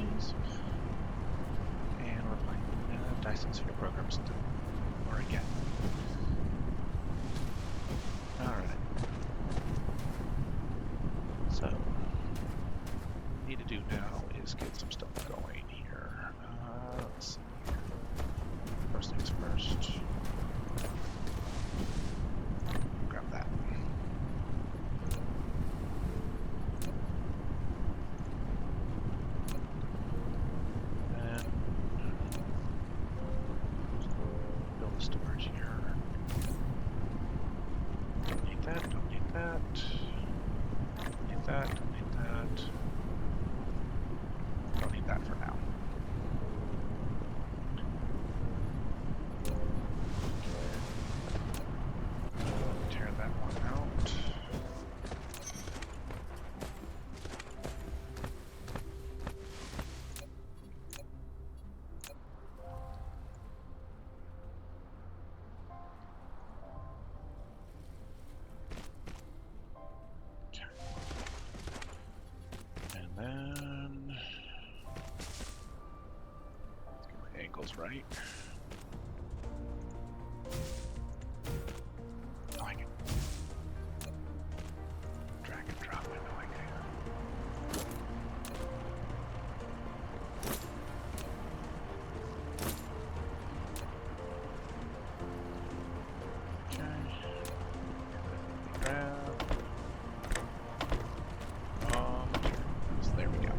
Plays. And we're playing Dyson Sphere Program still. Or again. Alright. So, what we need to do now is get some stuff going here. Let's see here. First things first. Grab that. And build the storage here. Don't need that, don't need that. Don't need that, don't need that. Don't need that for now. Tear that one out. Okay. And then let's get my angles right. Oh, I can drag and drop. I know I can. Okay. Grab. Materials. There we go.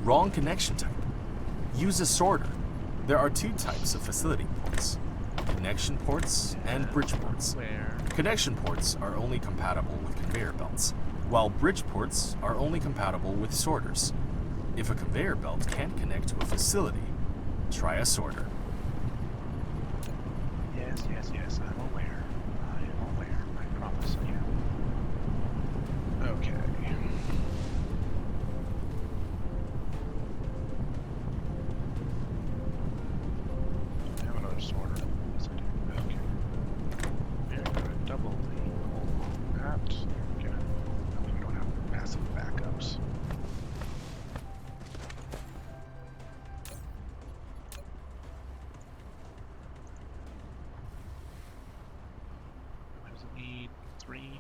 Wrong connection type. Use a sorter. There are two types of facility ports: connection ports and bridge ports. Where? Connection ports are only compatible with conveyor belts, while bridge ports are only compatible with sorters. If a conveyor belt can't connect to a facility, try a sorter. Yes, yes, yes, I'm aware. I am aware. I promise I am. Okay. I have another sorter. Yes, I do. Okay. We're gonna double the hole on that. There we go. That way we don't have massive backups. What does it need? 3.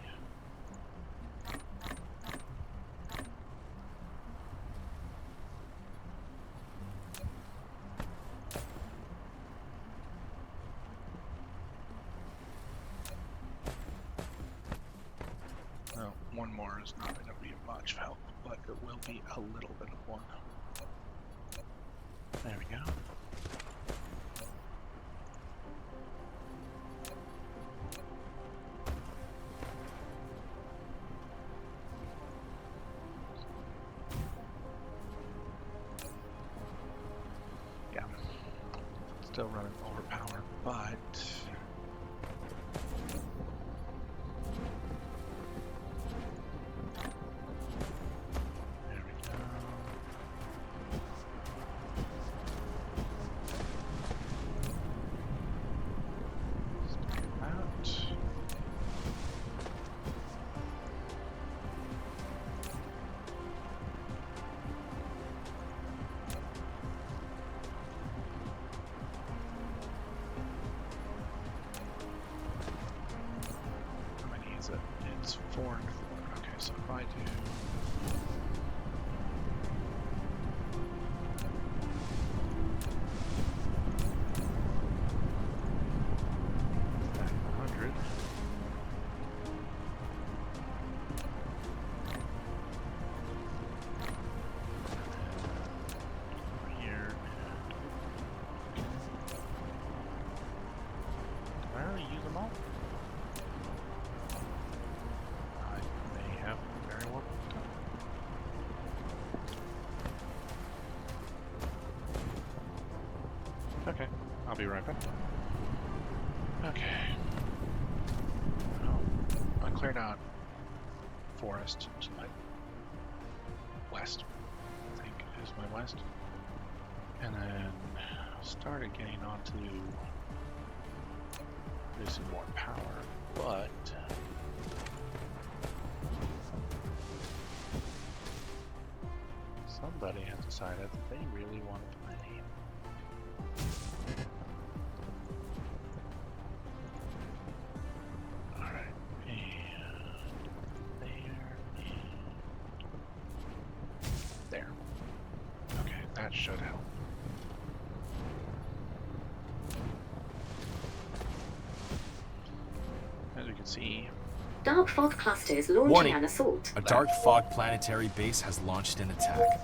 No, one more is not going to be much help, but it will be a little bit of one. There we go. Yeah. Still running overpowered, but there we go. Stick it out. How many is it? It's 4 and 4. Okay, so if I do 100. Over here. Did I already use them all? I may have very well done. Okay, I'll be right back. Okay. Oh, I cleared out forest tonight. west, I think is my west. And then started getting onto producing more power, but somebody has decided that they really want to play. Alright, and there. Okay, that should help. As you can see, Dark fog clusters launching Warning. an assault. A dark fog planetary base has launched an attack.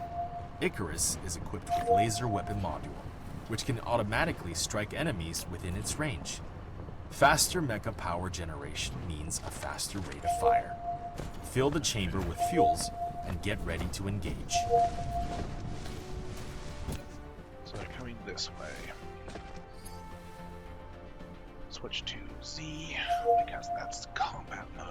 Icarus is equipped with laser weapon module, which can automatically strike enemies within its range. Faster mecha power generation means a faster rate of fire. Fill the chamber with fuels and get ready to engage. so they're coming this way. Switch to Z, because that's combat mode.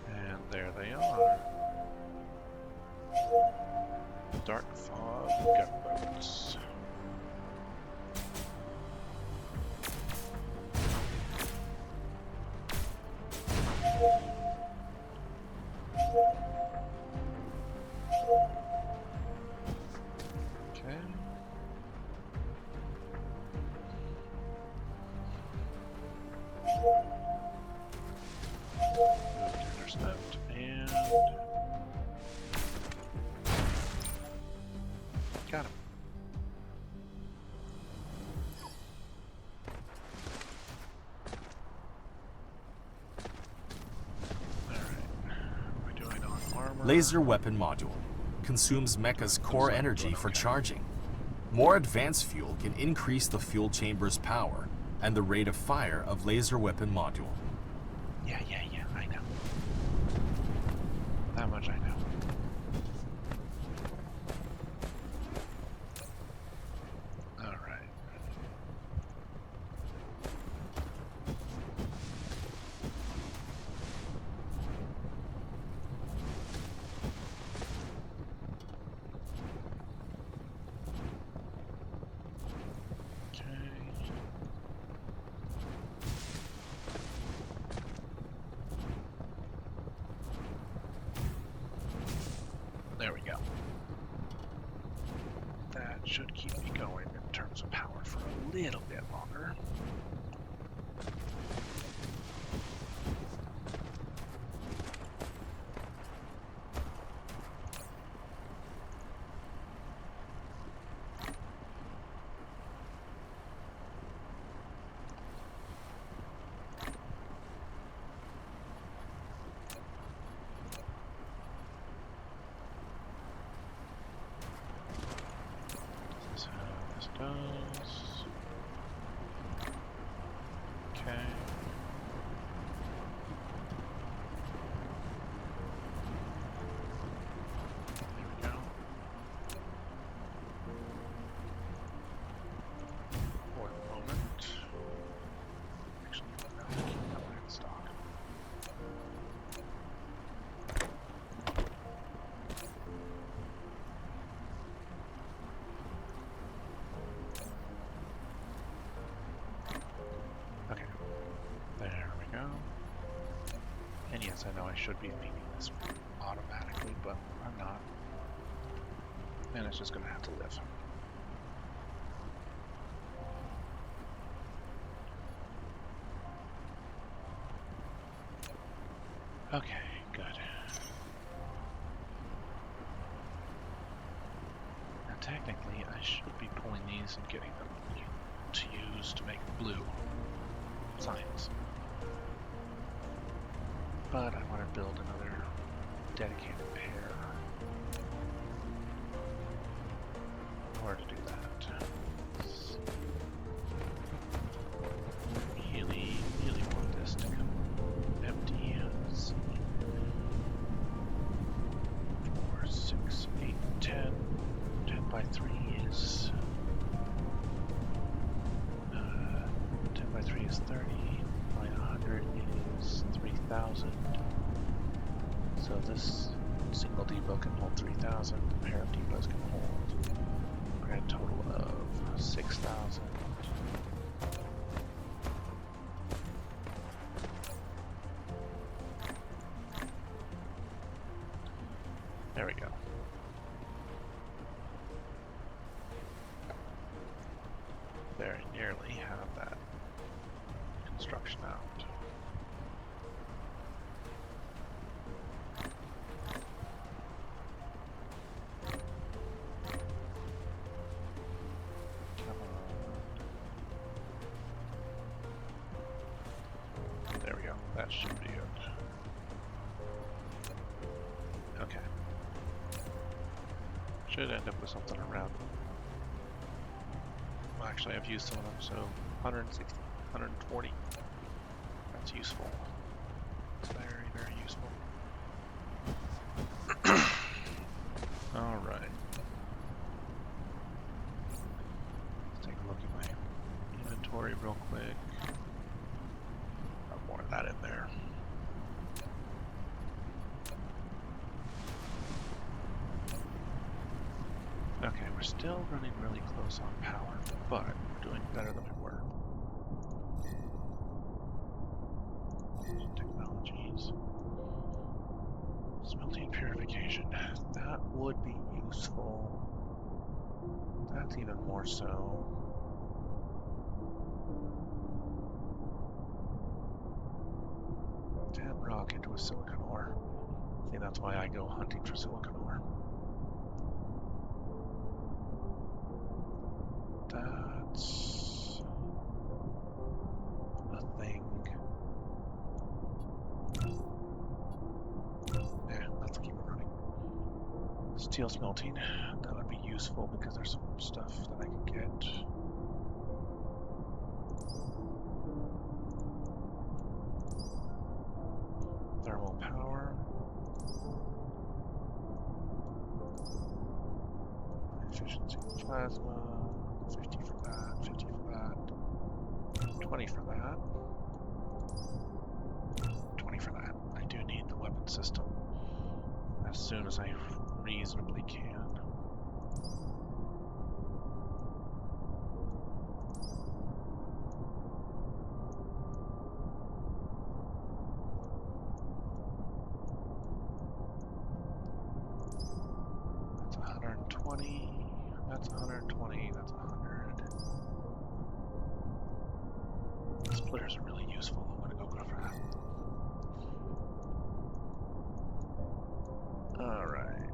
And there they are. Dark fog gunboats. Okay. Intercept and got him. Alright. We're doing on armor. Laser weapon module consumes mecha's core energy for charging. More advanced fuel can increase the fuel chamber's power and the rate of fire of laser weapon module. Yeah, I know. That much I know. Alright. Okay. There we go. That should keep me going in terms of power for a little bit longer. This is how this goes. Okay. There we go. For the moment. Actually, no, keep that one in stock. Okay, there we go. And yes, I know I should be feeding this automatically, but I'm not. And it's just gonna have to live. Okay, good. Now technically, I should be pulling these and getting them to use to make blue science. But I want to build another dedicated pair in order to do that. Really want this to come empty. Let's see. 4, 6, 8, 10. 10 by 3 is is 30, minus 100 is 3,000. So this single depot can hold 3,000, a pair of depots can hold a grand total of 6,000. There we go. Very nearly have that construction out. Come on. There we go. That should be good. Okay. Should end up with something around. Well, actually, I've used some of them, so 160, 120. That's useful. It's very, very useful. Alright. Let's take a look at my inventory real quick. Got more of that in there. Okay, we're still running really close on power, but we're doing better than we were. Technologies. Smelting purification. That would be useful. That's even more so. Tan rock into a silicon ore. I think that's why I go hunting for silicon ore. That's a thing. Yeah, let's keep it running. Steel smelting, that would be useful because there's some stuff that I can get. Thermal power. Efficiency plasma. 50 for that, 50 for that, 20 for that, 20 for that. I do need the weapon system as soon as I reasonably can. That's 120, that's 120, that's 100. Splitters are really useful. I'm gonna go for that. Alright.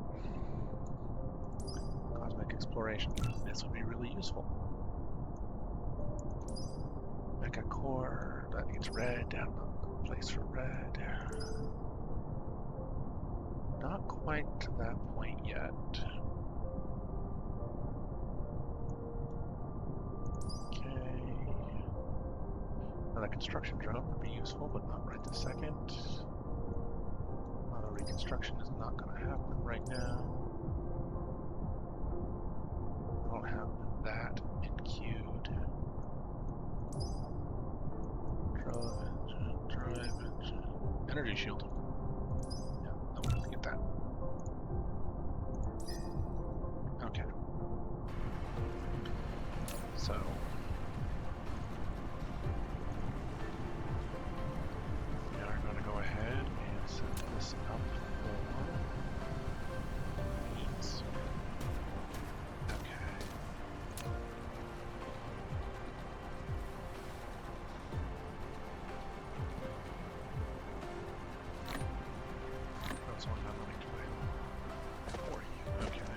Cosmic exploration. This would be really useful. Mecha core, that needs red. Down a place for red. Not quite to that point yet. Another construction drone would be useful, but not right this second. Auto reconstruction is not going to happen right now. I don't have that queued. Drive engine. Energy shield. Yeah, I want to get that. Okay. So. Go ahead and set this up for needs. Okay. That's one I'm going to play for you. Okay.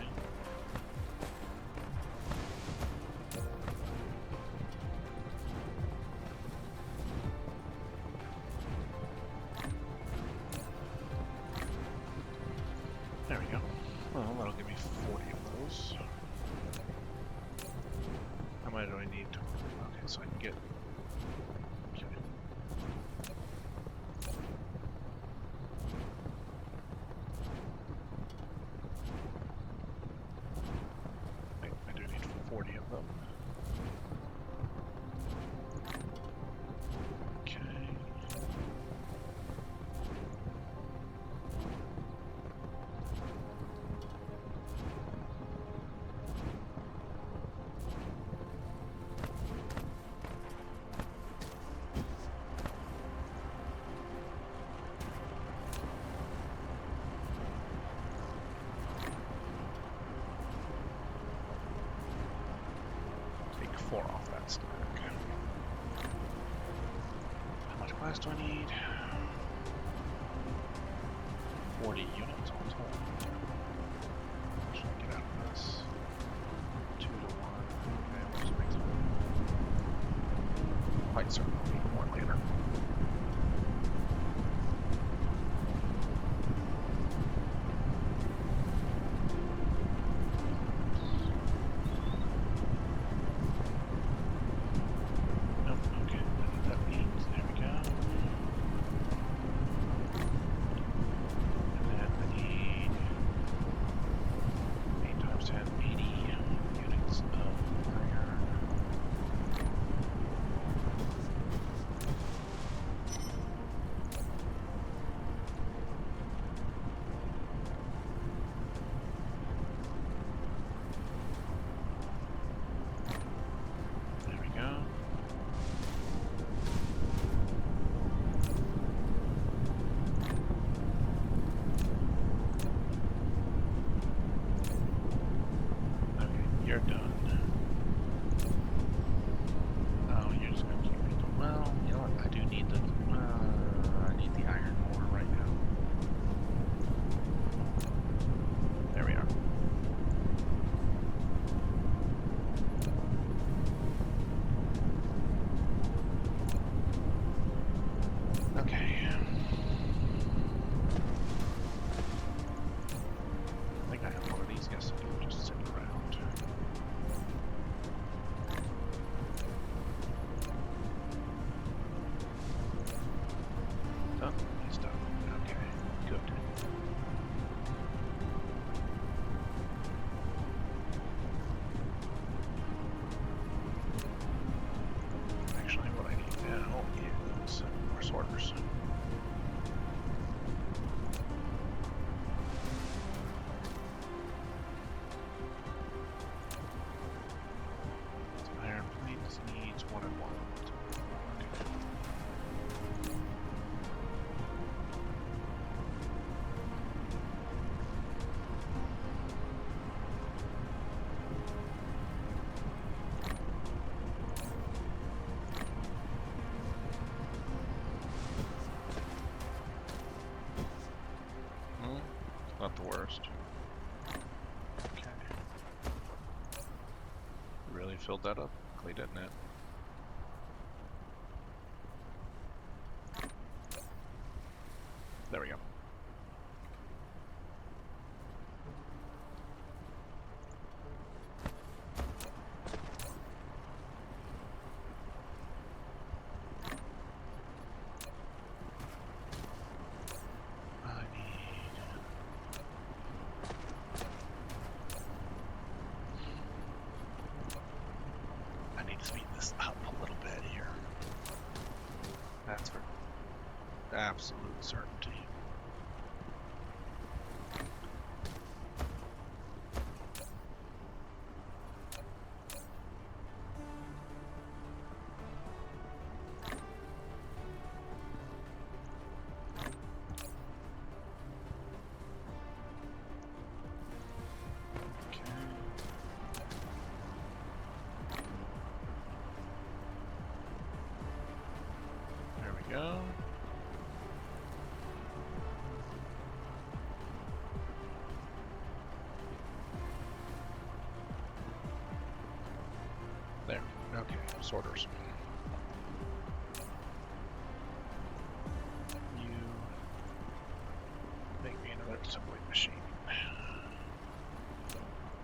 There we go. Well, that'll give me 40 of those. How many do I need? Okay, so I can get... Okay. I do need 40 of them. 4 off that stack. How much glass do I need? 40 units all told. What should I get out of this? 2 to 1. Okay, we'll just make some. Quite certain I'll need more later. You're done. Oh, you're just gonna keep it. Well, you know what? I do need the. I need the iron ore right now. There we are. Okay. I think I have one of these. Yes, I do. Just sitting around. Done? He's done. Okay, good. Actually, what I need now is more sorters. Iron plates needs 1 and 1. Okay. Not the worst. Okay. Really filled that up quickly, didn't it? There we go. I need to speed this up a little bit here. That's for absolute certainty. Go. There. Okay, sorters. You make me another assembly machine.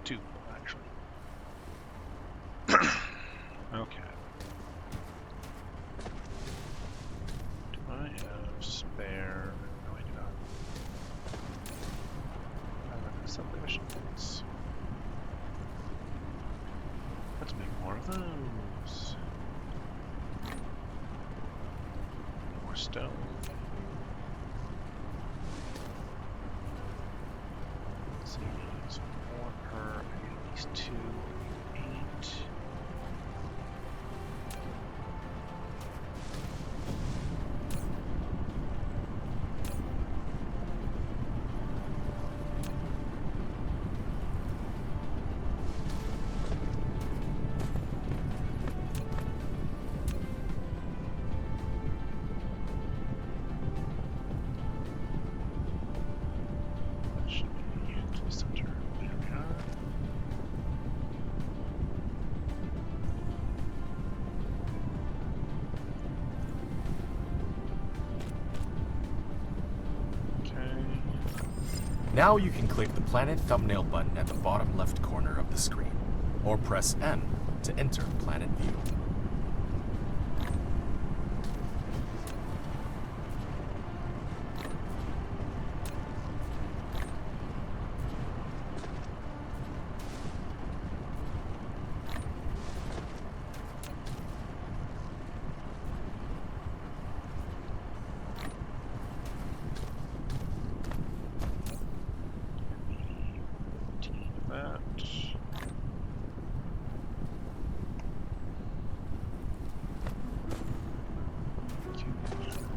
2, actually. Okay. I have spare. No, I do not. I have an assembly machines. Let's make more of those. More stone. Let's see, it's 4 per, I need at least 2, 8. Now you can click the planet thumbnail button at the bottom left corner of the screen, or press M to enter planet view.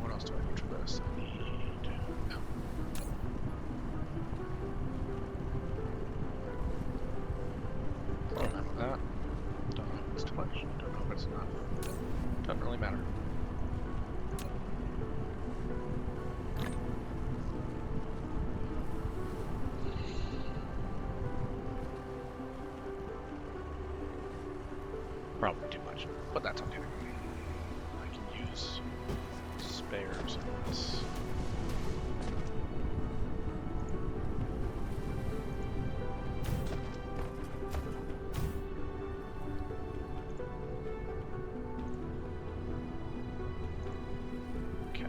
What else do I need for this? I need... No. Not enough of that. Don't know if it's too much. Don't know if it's enough. Doesn't really matter. Probably too much, but that's okay. I can use spares in this. Okay.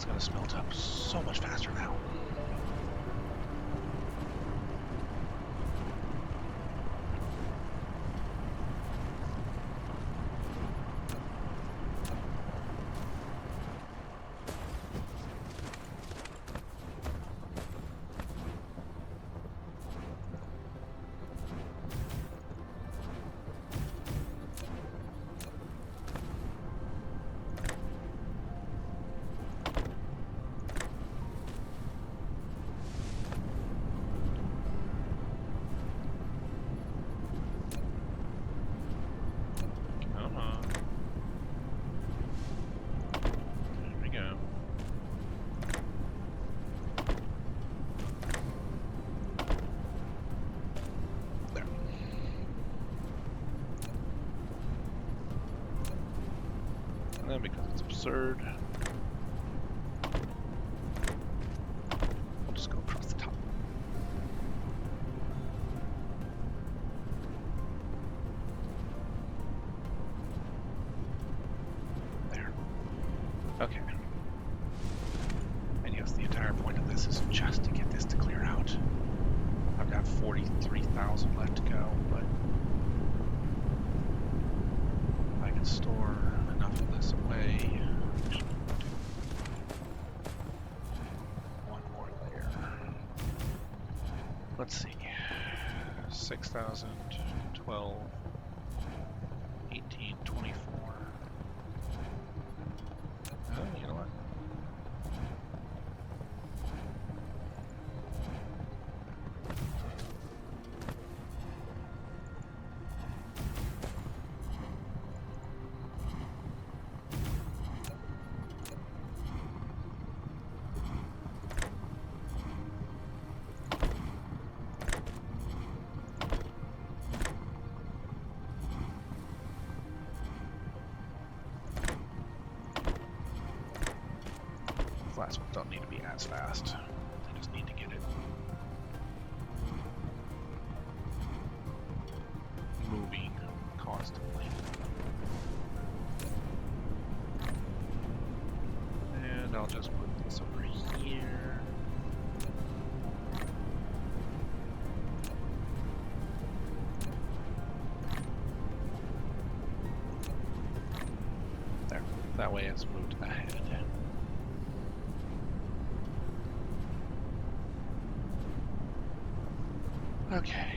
Gonna smelt up so much faster now. Because it's absurd, we'll just go across the top. There. Okay. And yes, the entire point of this is just to get this to clear out. I've got 43,000 left to go, but I can store enough of this away. 6,000, 12, 18, 24. Oh, you know what? Last ones don't need to be as fast. They just need to get it moving constantly. And I'll just put this over here. There. That way it's moved ahead. Okay.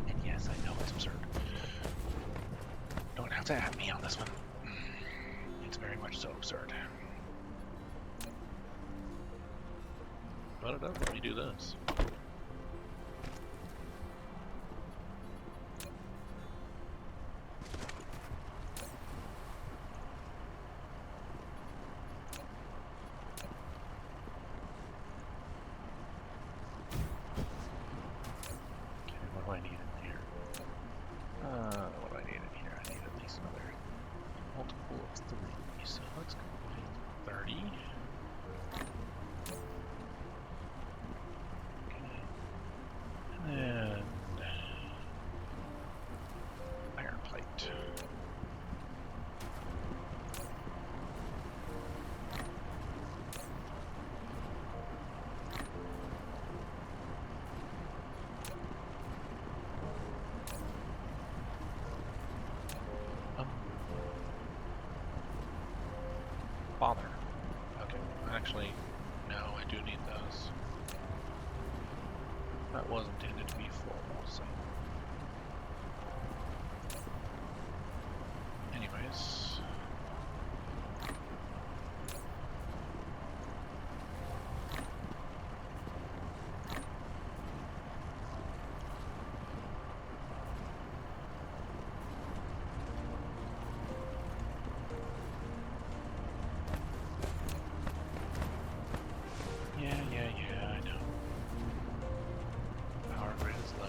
And yes, I know it's absurd. Don't have to at me on this one. It's very much so absurd. But it does let me do this. What do I need in here? I need at least another multiple of 3. So let's go with 30. Okay. And then iron plate. Bother. Okay, actually, no, I do need those. That was intended to be full, so. Anyways. Yeah, I know. Power grid is low.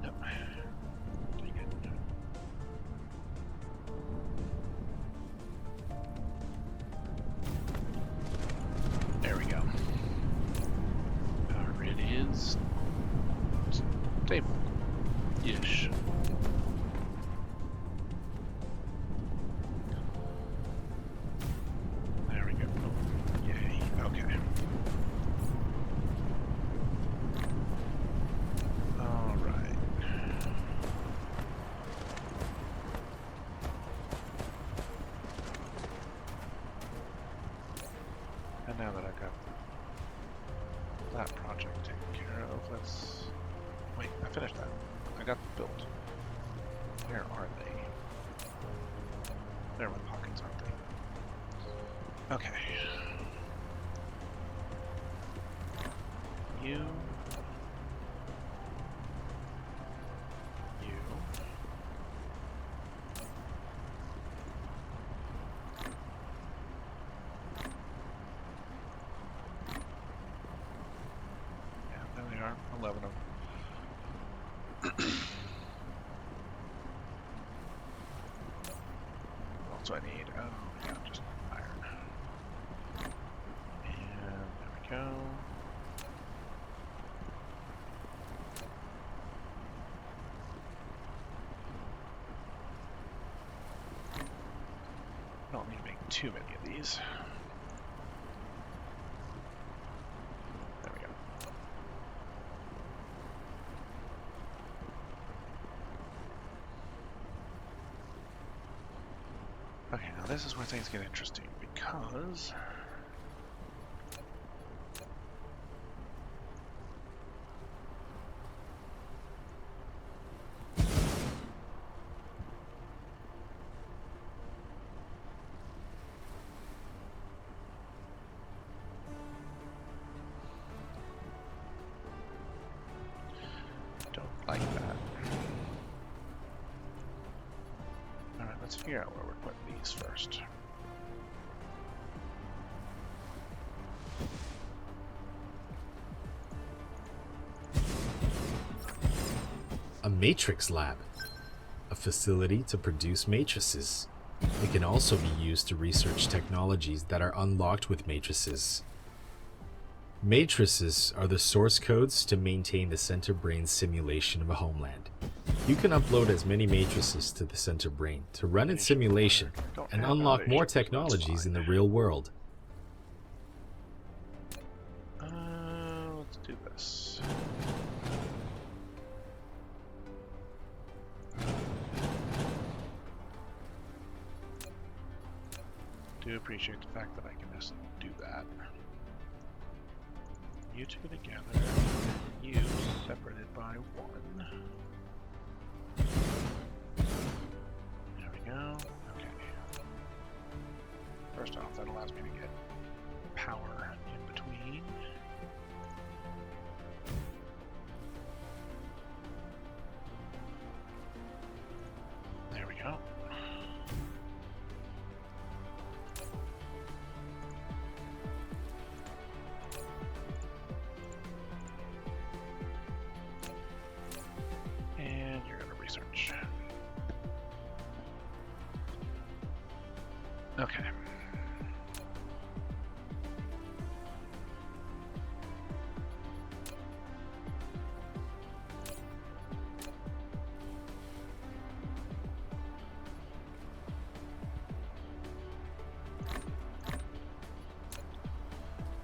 Nope. Pretty good. There we go. Power grid is stable-ish. There we go. Oh, yay. Okay. All right. And now that I've got that project taken care of, let's... Wait, I finished that. I got them built. Where are they? They're in my pockets, aren't they? Okay. You... Yeah, there they are. 11 of them. What else do I need? Oh, yeah, just iron. And there we go. Don't need to make too many of these. Okay, now this is where things get interesting because don't like that. Alright, let's figure out where we're putting these first. A matrix lab, a facility to produce matrices. It can also be used to research technologies that are unlocked with matrices. Matrices are the source codes to maintain the center brain's simulation of a homeland. You can upload as many matrices to the center brain to run its simulation and unlock more technologies in the real world. Let's do this. Do appreciate the fact that I can just do that. You two together, you separated by 1. There we go. Okay. First off, that allows me to get power in between. There we go. And you're going to research. Okay.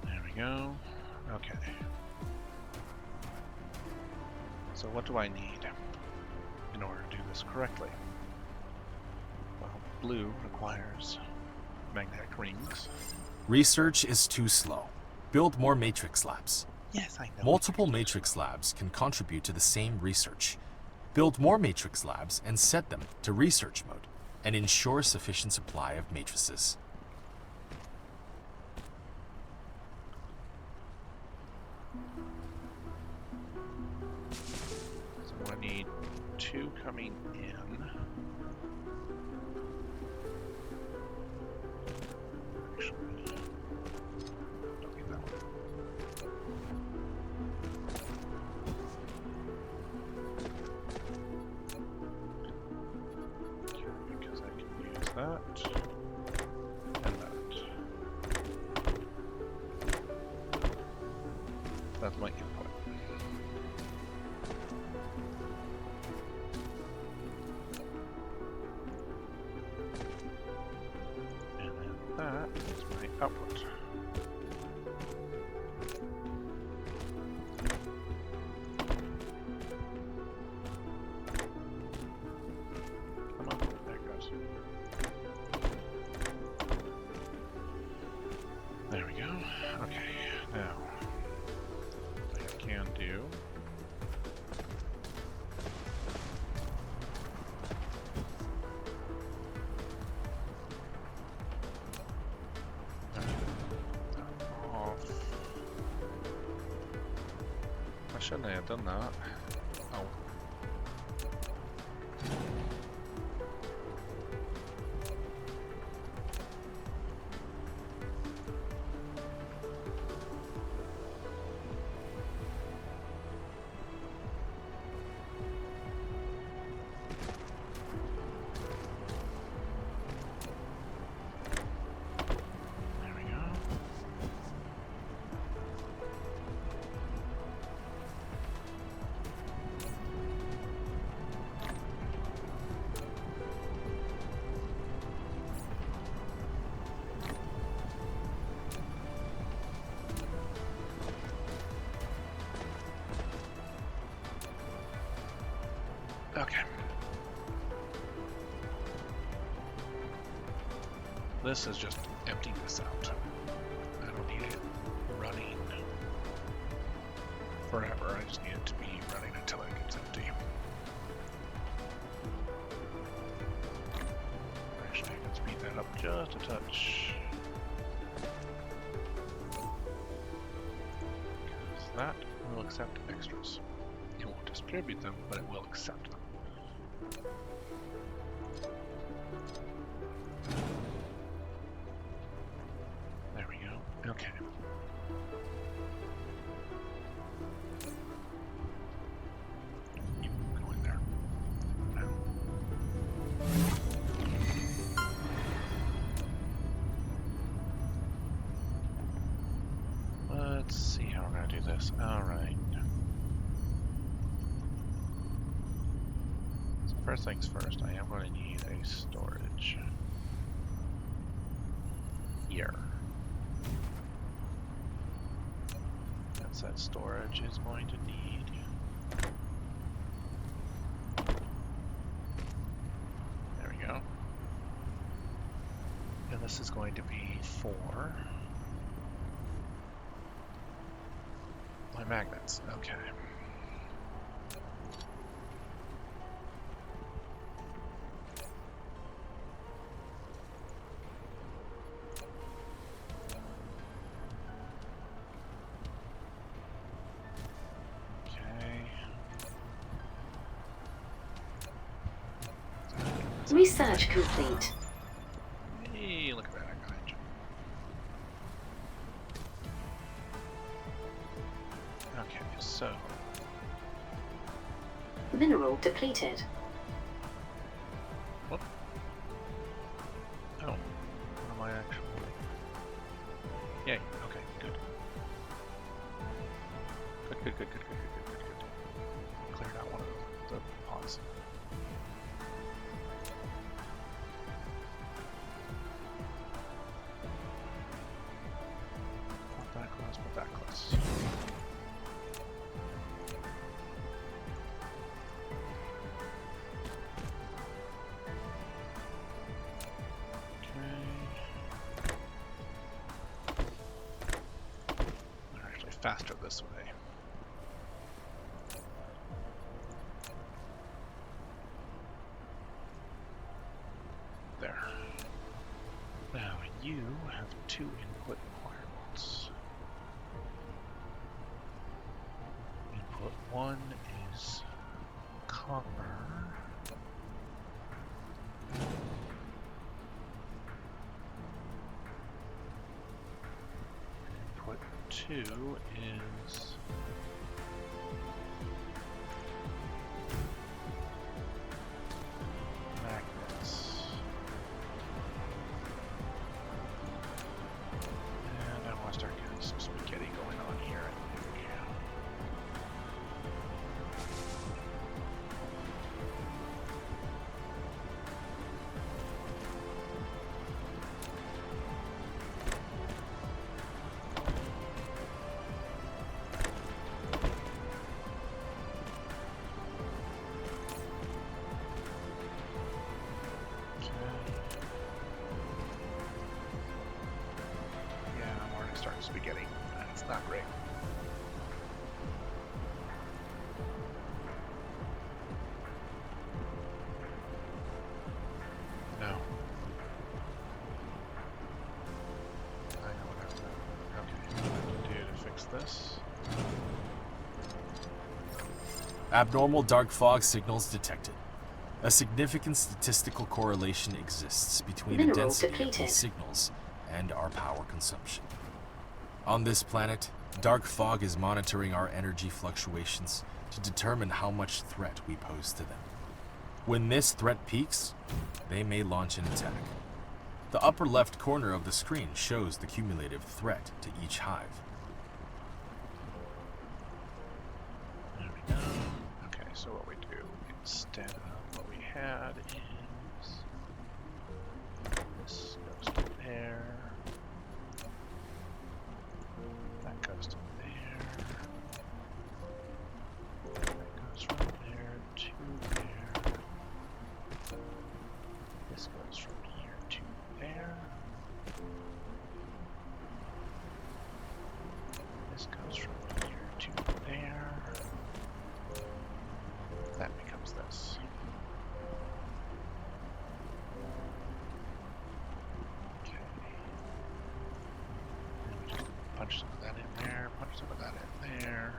There we go. Okay. So what do I need in order to do this correctly? Well, blue requires magnetic rings. Research is too slow. Build more matrix labs. Yes, I know. Multiple matrix labs can contribute to the same research. Build more matrix labs and set them to research mode, and ensure sufficient supply of matrices. So I need 2 coming in. Actually, don't need that one. Okay, because I can use that and that. That's my input. And then that is my output. Come on, there it goes. There we go. Okay, now what I can do off. I shouldn't have done that. Oh. There we go. Okay. This is just emptying this out. I don't need it running forever. I just need it to be running until it gets empty. Actually, I can speed that up just a touch. Because that will accept extras. It won't distribute them, but it will accept them. There we go. Okay. You go in there. Now. Let's see how we're gonna do this. Alright. So first things first, I am going to need a storage here. That's that storage is going to need. There we go. And this is going to be for my magnets. Okay. Research complete. Hey, look at that, I got it. Okay, so Mineral depleted. what? Oh, what am I actually? Yay. Okay, good. Good. Cleared out one of the pots. Put that close. They're actually faster this way. There. Now you have 2 input requirements. Input 1 is copper. Input 2 is magnets. And I want to start getting some spaghetti going on here, I think. Yeah, I'm already starting spaghetti, and it's not great. No. I know what I have to. Okay, what I have to do to fix this. Abnormal dark fog signals detected. A significant statistical correlation exists between the Mineral density of depleted. these signals and our power consumption. On this planet, dark fog is monitoring our energy fluctuations to determine how much threat we pose to them. When this threat peaks, they may launch an attack. The upper left corner of the screen shows the cumulative threat to each hive. There we go. Okay, so what we do instead of what we had is this goes to there. That goes to there. That goes from there to there. This goes from here to there. This goes from here to there. That becomes this. Okay. And we just punch some of that in there, punch some of that in there.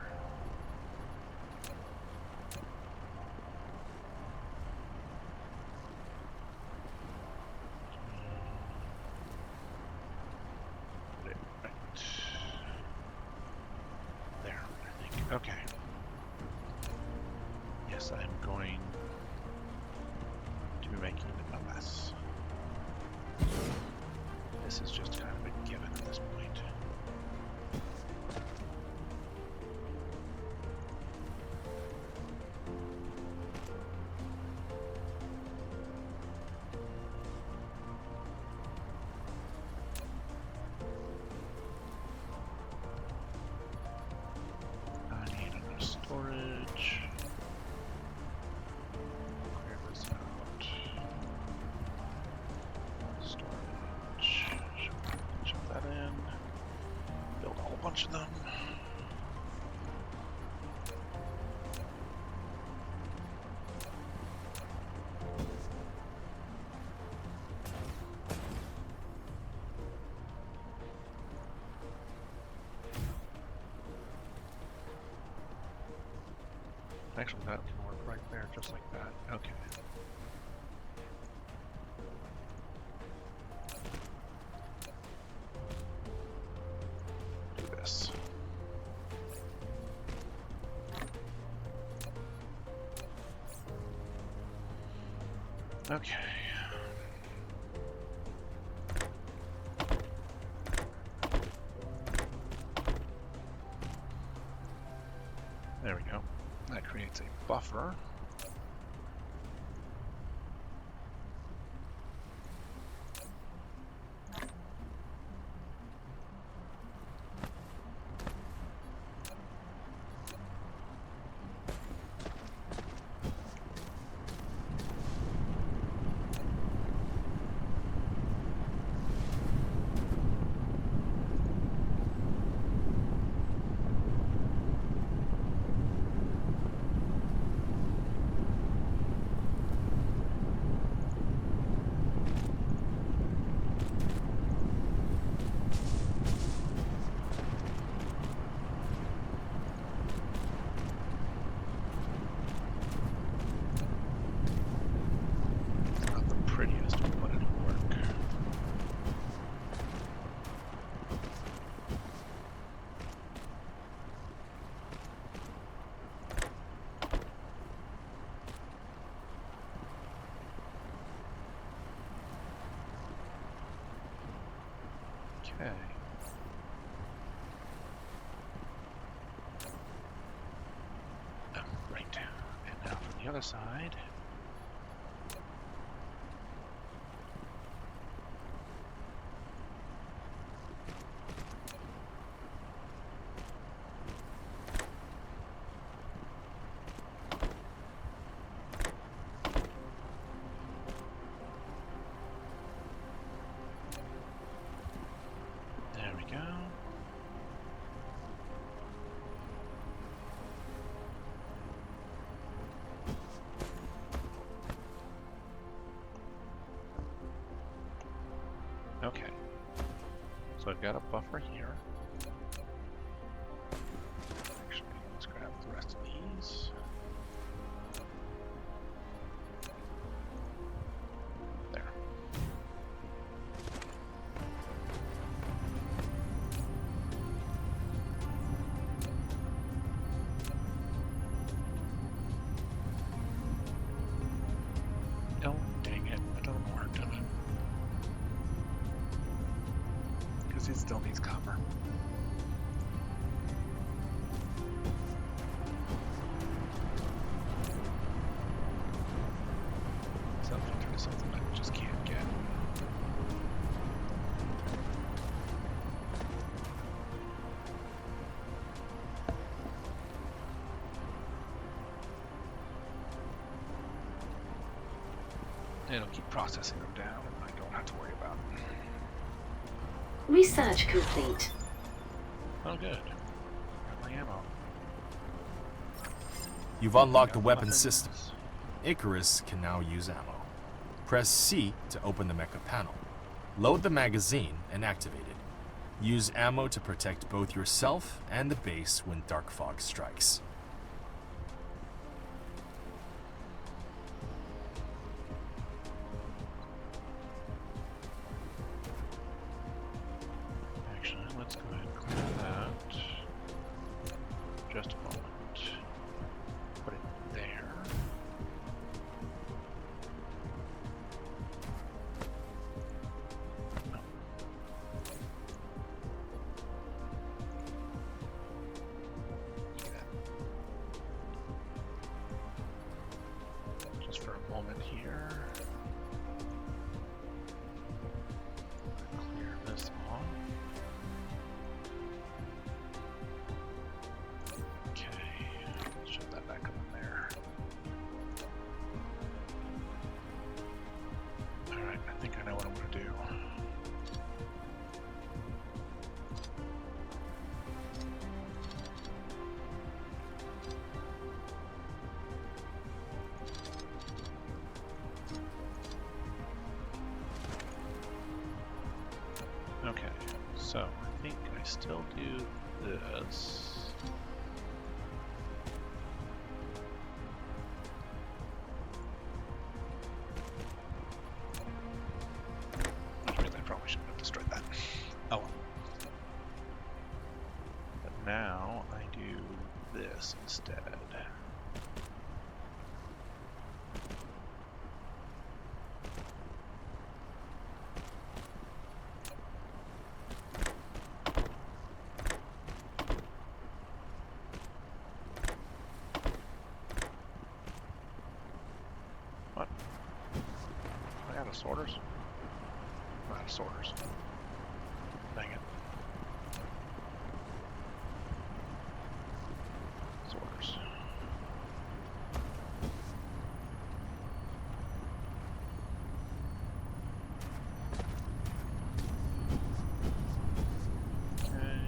Put it right there, I think. Okay. Yes, I'm going to be making a mess. This is just kind of a given at this point. I need enough storage. Clear this out. Storage. Shove that in. Build a whole bunch of them. Actually, that can work right there, just like that. Okay. Do this. Okay. There we go. That creates a buffer. It's not the prettiest, but it'll work. Okay. Oh, right. And now from the other side. There we go. Okay. So I've got a buffer here. Actually, let's grab the rest of these. There. Oh, dang it. It doesn't work, does it? Because it still needs copper. Self-filter is something I just can't get. It'll keep processing them down, and I don't have to worry about it. Research complete. Oh, good. my ammo? You've unlocked the Got weapon weapons. system. Icarus can now use ammo. Press C to open the mecha panel. Load the magazine and activate it. Use ammo to protect both yourself and the base when dark fog strikes. Actually, let's go ahead and clear that. Just a moment. Put it there. No. Just for a moment here. Clear this off. Okay, shove that back up in there. Alright, I think I know what I'm gonna do. Okay, so I think I still do this. I probably shouldn't have destroyed that. Oh well. But now I do this instead. What? I got a sorters? I'm out of sorters. Dang it. Sorters. Okay.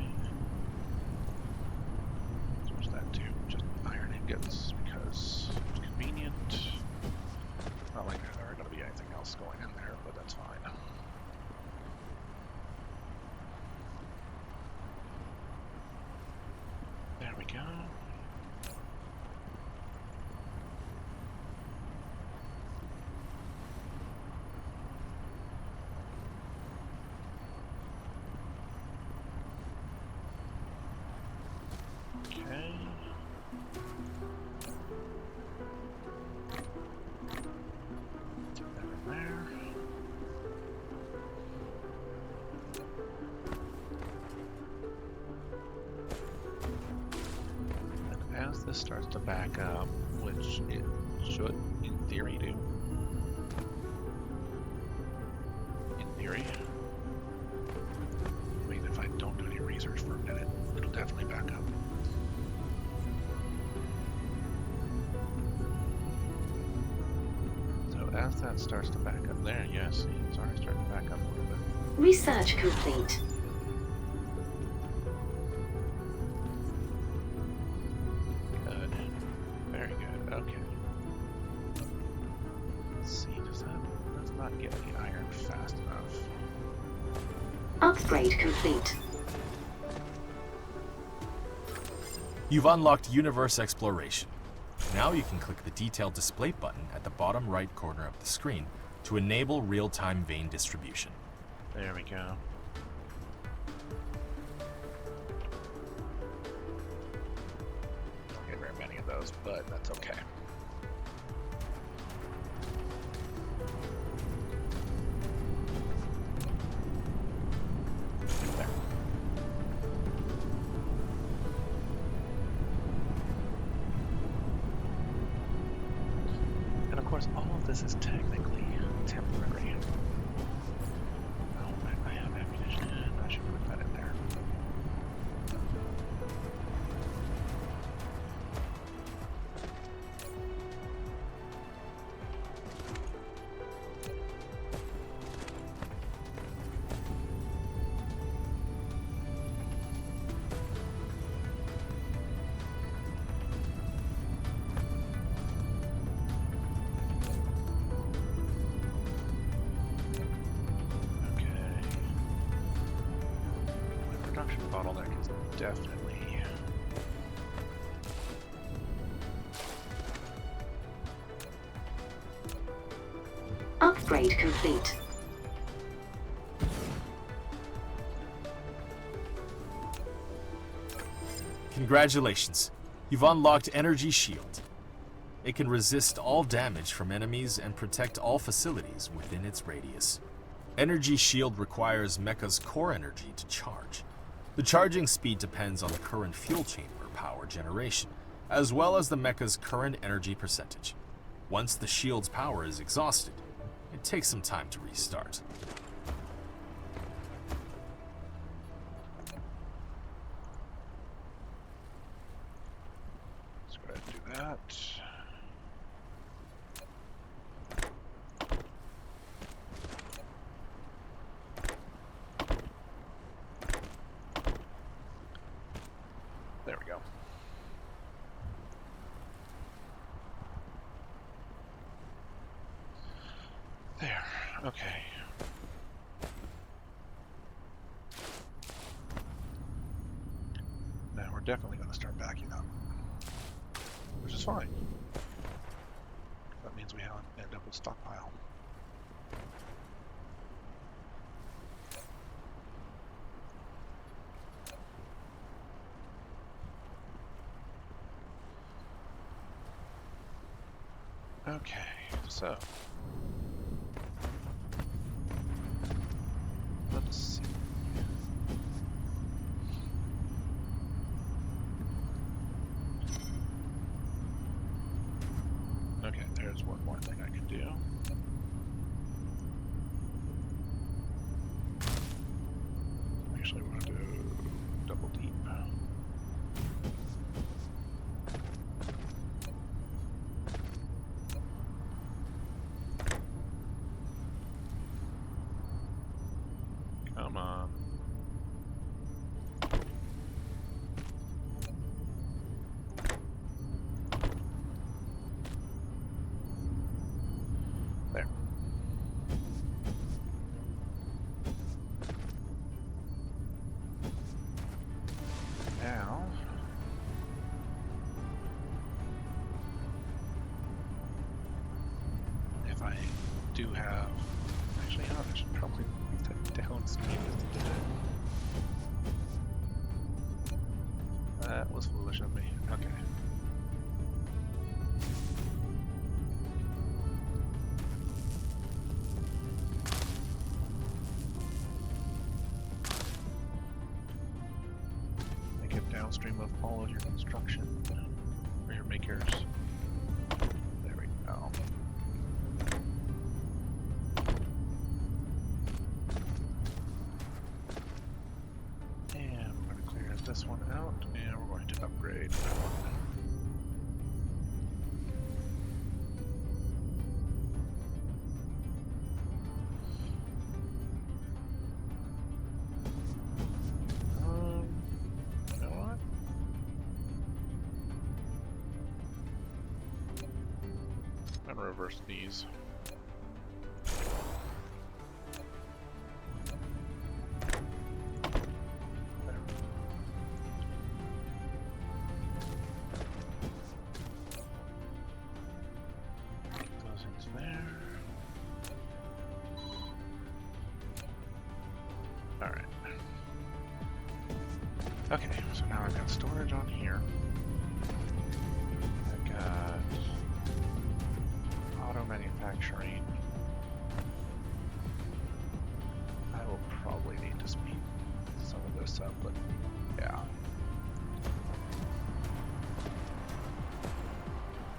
Switch that to just iron ingots because it's convenient. Not like there are going to be anything else going in there, but that's fine. There we go. Okay. Get that in there. And as this starts to back up, which it should, in theory, do. In theory. I mean, if I don't do any research for a minute, it'll definitely back up. So as that starts to back up there, yes, it's already starting to back up a little bit. Research complete. Good. Very good. Okay. Let's see, does not get the iron fast enough. Upgrade complete. You've unlocked Universe Exploration. Now you can click the Detailed Display button at the bottom right corner of the screen to enable real-time vein distribution. There we go. Don't get very many of those, but that's okay. There. And of course, all of this is technically temporary. Oh, I have ammunition. I should put that in there. bottleneck is definitely... Upgrade complete. Congratulations. You've unlocked Energy Shield. It can resist all damage from enemies and protect all facilities within its radius. Energy Shield requires Mecha's core energy to charge. The charging speed depends on the current fuel chamber power generation, as well as the Mecha's current energy percentage. Once the shield's power is exhausted, it takes some time to restart. Let's go ahead and do that. There we go. There, okay. Now we're definitely going to start backing up, which is fine. That means we haven't ended up with stockpile. Okay, so let's see. Okay, there's one more thing I can do. Actually, we're going to do double deep. Come on. There. Now, if I do have, actually, no, I should probably down speed as to do it. That was foolish of me. Okay. Make it downstream of all of your construction, or your makers. There we go. And we're going to clear this one out, and we're going to upgrade that one. You know what? I'm going to reverse these. Goes into there. Alright. Okay, so now I've got storage on here. I've got auto manufacturing. I will probably need to speed some of this up, but yeah.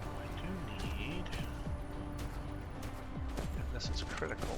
I do need, and this is critical.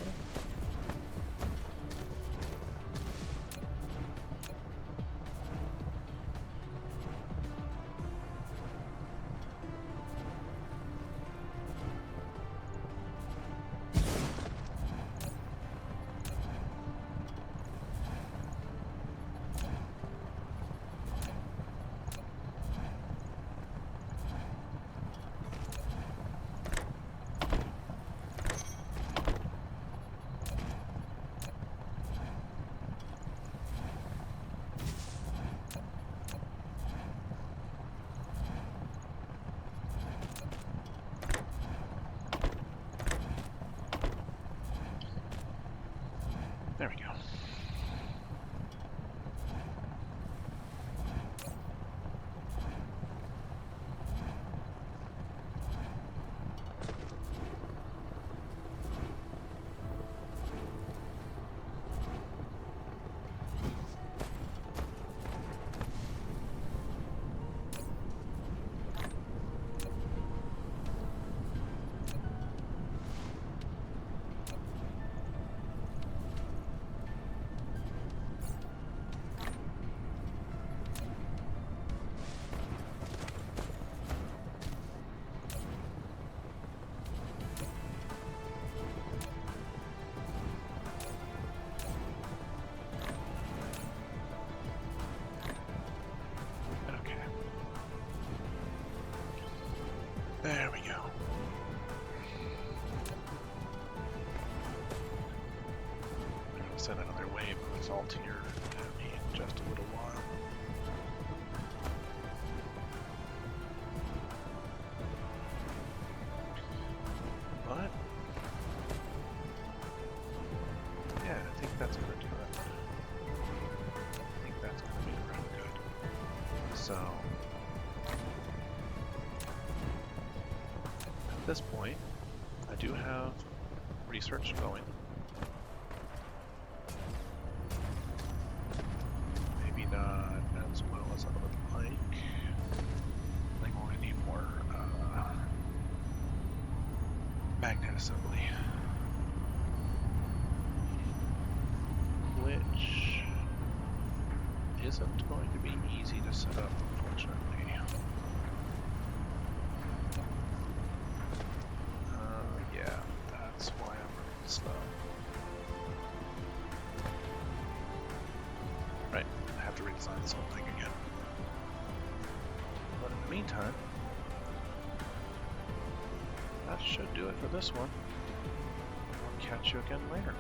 There we go. I'm gonna send another wave of assault here at me in just a little while. But yeah, I think that's gonna do it. I think that's gonna be real good. So at this point, I do have research going. Maybe not as well as I would like. I think we're gonna need more magnet assembly, which isn't going to be easy to set up, unfortunately. Yeah, that's why I'm running slow. Right, I have to redesign this whole thing again. But in the meantime, that should do it for this one. I'll catch you again later.